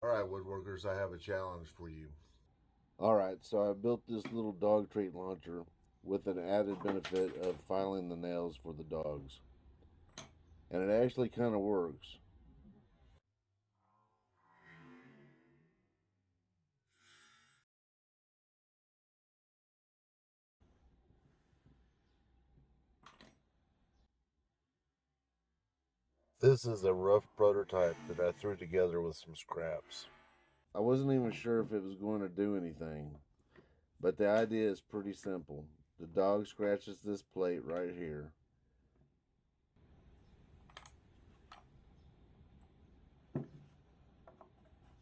All right, woodworkers, I have a challenge for you. Alright, so I built this little dog treat launcher with an added benefit of filing the nails for the dogs. And it actually kind of works. This is a rough prototype that I threw together with some scraps. I wasn't even sure if it was going to do anything, but the idea is pretty simple. The dog scratches this plate right here.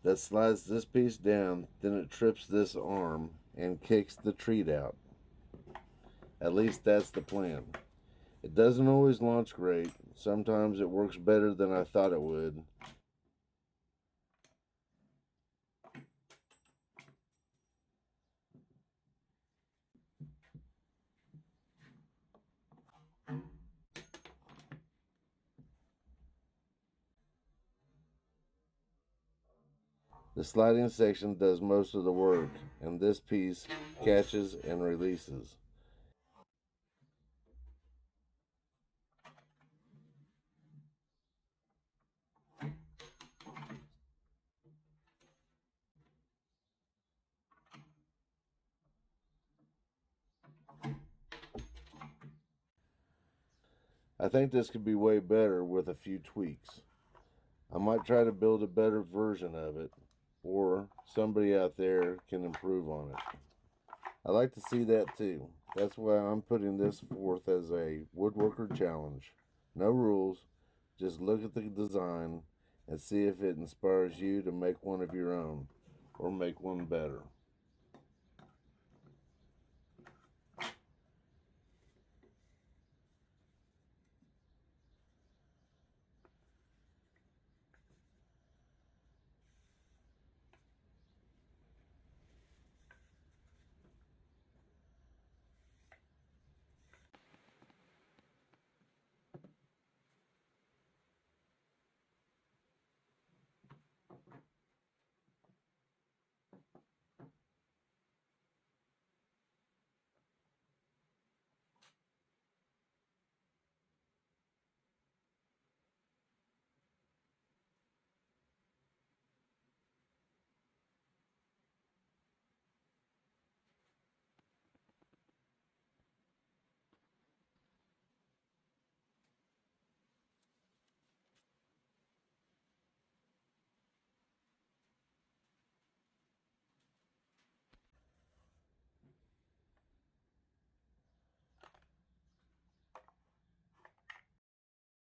That slides this piece down, then it trips this arm and kicks the treat out. At least that's the plan. It doesn't always launch great. Sometimes it works better than I thought it would. The sliding section does most of the work, and this piece catches and releases. I think this could be way better with a few tweaks. I might try to build a better version of it, or somebody out there can improve on it. I like to see that too. That's why I'm putting this forth as a woodworker challenge. No rules, just look at the design and see if it inspires you to make one of your own or make one better.